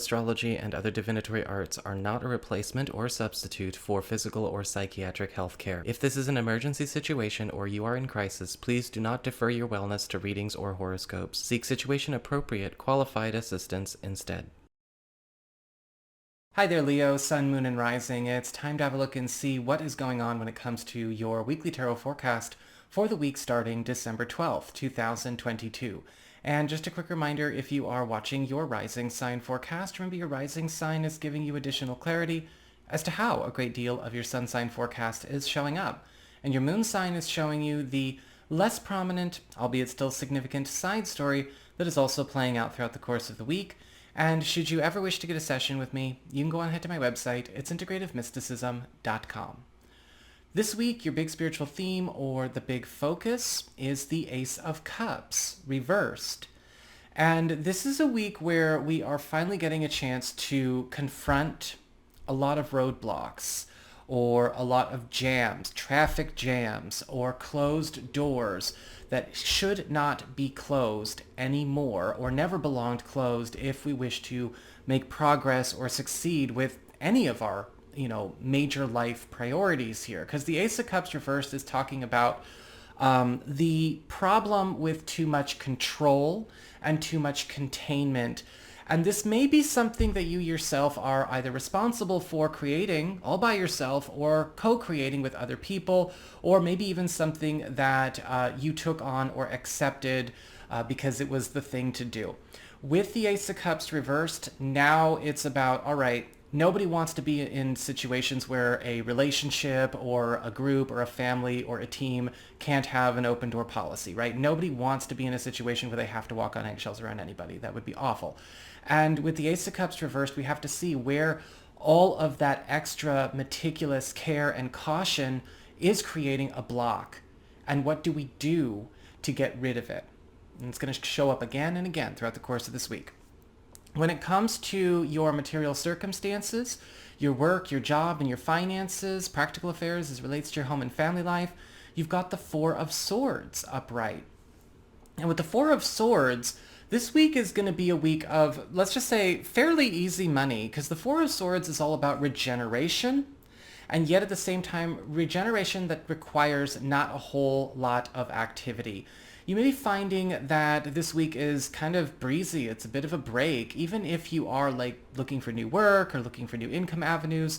astrology, and other divinatory arts are not a replacement or substitute for physical or psychiatric health care. If this is an emergency situation or you are in crisis, please do not defer your wellness to readings or horoscopes. Seek situation-appropriate, qualified assistance instead. Hi there, Leo, Sun, Moon, and Rising. It's time to have a look and see what is going on when it comes to your weekly tarot forecast for the week starting December 12th, 2022. And just a quick reminder, if you are watching your rising sign forecast, remember your rising sign is giving you additional clarity as to how a great deal of your sun sign forecast is showing up. And your moon sign is showing you the less prominent, albeit still significant, side story that is also playing out throughout the course of the week. And should you ever wish to get a session with me, you can go on ahead to my website. It's integrativemysticism.com. This week, your big spiritual theme or the big focus is the Ace of Cups, reversed. And this is a week where we are finally getting a chance to confront a lot of roadblocks or a lot of jams, traffic jams, or closed doors that should not be closed anymore or never belonged closed if we wish to make progress or succeed with any of our major life priorities here. Because the Ace of Cups reversed is talking about the problem with too much control and too much containment. And this may be something that you yourself are either responsible for creating all by yourself or co-creating with other people, or maybe even something that you took on or accepted because it was the thing to do. With the Ace of Cups reversed, now it's about, all right, nobody wants to be in situations where a relationship or a group or a family or a team can't have an open door policy, right? Nobody wants to be in a situation where they have to walk on eggshells around anybody. That would be awful. And with the Ace of Cups reversed, we have to see where all of that extra meticulous care and caution is creating a block. And what do we do to get rid of it? And it's going to show up again and again throughout the course of this week. When it comes to your material circumstances, your work, your job, and your finances, practical affairs as it relates to your home and family life, you've got the Four of Swords upright. And with the Four of Swords, this week is going to be a week of, let's just say, fairly easy money, because the Four of Swords is all about regeneration, and yet at the same time, regeneration that requires not a whole lot of activity. You may be finding that this week is kind of breezy. It's a bit of a break. Even if you are looking for new work or looking for new income avenues,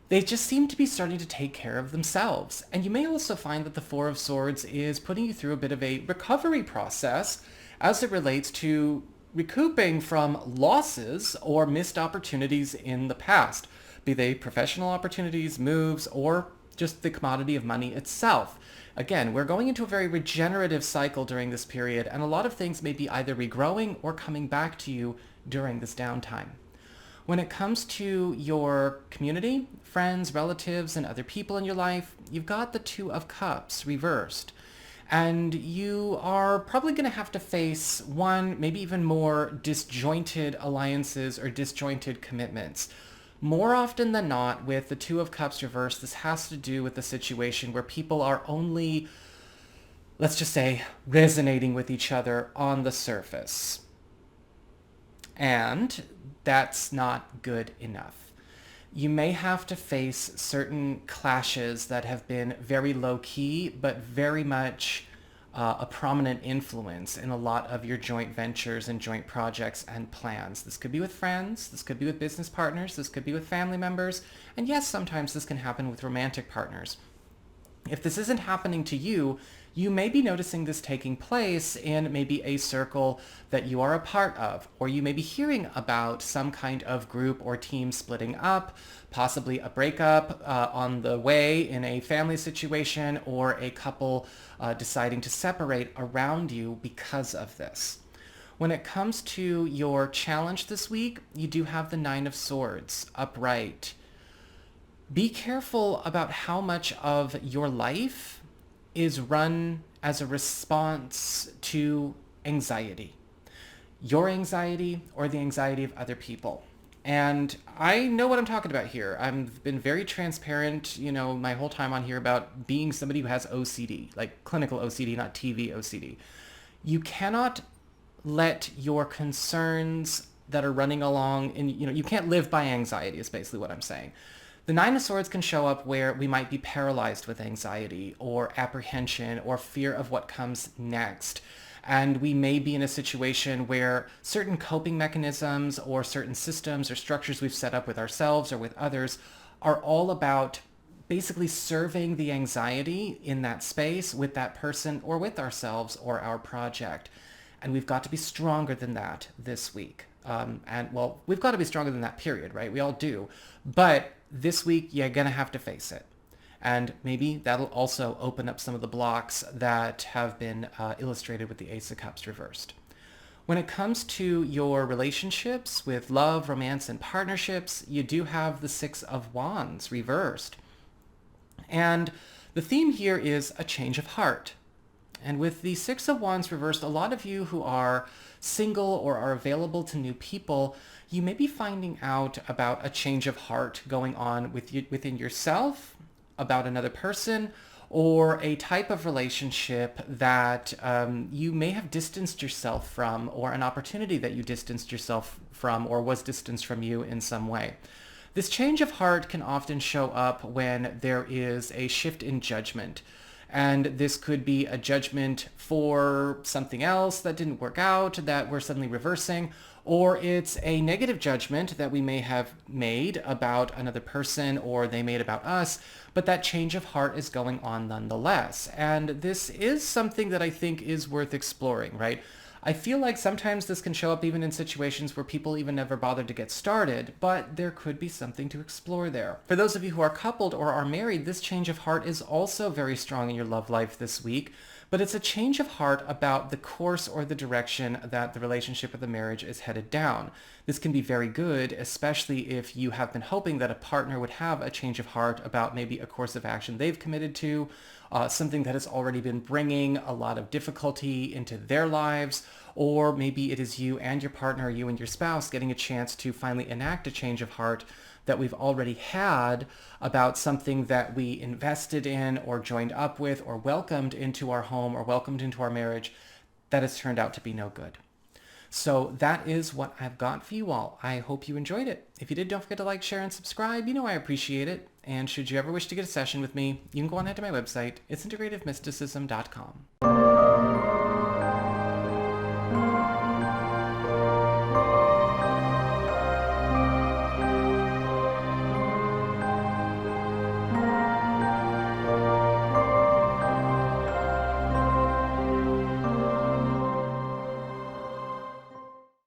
they just seem to be starting to take care of themselves. And you may also find that the Four of Swords is putting you through a bit of a recovery process as it relates to recouping from losses or missed opportunities in the past, be they professional opportunities, moves, or just the commodity of money itself. Again, we're going into a very regenerative cycle during this period, and a lot of things may be either regrowing or coming back to you during this downtime. When it comes to your community, friends, relatives, and other people in your life, you've got the Two of Cups reversed. And you are probably going to have to face one, maybe even more disjointed alliances or disjointed commitments. More often than not, with the Two of Cups reversed, this has to do with the situation where people are only, let's just say, resonating with each other on the surface. And that's not good enough. You may have to face certain clashes that have been very low-key, but very much a prominent influence in a lot of your joint ventures and joint projects and plans. This could be with friends, this could be with business partners, this could be with family members, and yes, sometimes this can happen with romantic partners. If this isn't happening to you, you may be noticing this taking place in maybe a circle that you are a part of, or you may be hearing about some kind of group or team splitting up, possibly a breakup on the way in a family situation, or a couple deciding to separate around you because of this. When it comes to your challenge this week, you do have the Nine of Swords upright. Be careful about how much of your life is run as a response to anxiety. Your anxiety or the anxiety of other people. And I know what I'm talking about here. I've been very transparent, my whole time on here about being somebody who has OCD, like clinical OCD, not TV OCD. You cannot let your concerns that are running along, and you can't live by anxiety is basically what I'm saying. The Nine of Swords can show up where we might be paralyzed with anxiety or apprehension or fear of what comes next. And we may be in a situation where certain coping mechanisms or certain systems or structures we've set up with ourselves or with others are all about basically serving the anxiety in that space with that person or with ourselves or our project. And we've got to be stronger than that this week. Well, we've got to be stronger than that, period, right? We all do. But this week, you're going to have to face it. And maybe that'll also open up some of the blocks that have been illustrated with the Ace of Cups reversed. When it comes to your relationships with love, romance, and partnerships, you do have the Six of Wands reversed. And the theme here is a change of heart. And with the Six of Wands reversed, a lot of you who are single or are available to new people, you may be finding out about a change of heart going on within yourself, about another person, or a type of relationship that you may have distanced yourself from, or an opportunity that you distanced yourself from or was distanced from you in some way. This change of heart can often show up when there is a shift in judgment. And this could be a judgment for something else that didn't work out, that we're suddenly reversing, or it's a negative judgment that we may have made about another person or they made about us, but that change of heart is going on nonetheless. And this is something that I think is worth exploring, right? I feel like sometimes this can show up even in situations where people even never bothered to get started, but there could be something to explore there. For those of you who are coupled or are married, this change of heart is also very strong in your love life this week, but it's a change of heart about the course or the direction that the relationship or the marriage is headed down. This can be very good, especially if you have been hoping that a partner would have a change of heart about maybe a course of action they've committed to, something that has already been bringing a lot of difficulty into their lives, or maybe it is you and your partner, you and your spouse getting a chance to finally enact a change of heart that we've already had about something that we invested in or joined up with or welcomed into our home or welcomed into our marriage that has turned out to be no good. So that is what I've got for you all. I hope you enjoyed it. If you did, don't forget to like, share, and subscribe. You know I appreciate it. And should you ever wish to get a session with me, you can go on ahead to my website. It's integrativemysticism.com.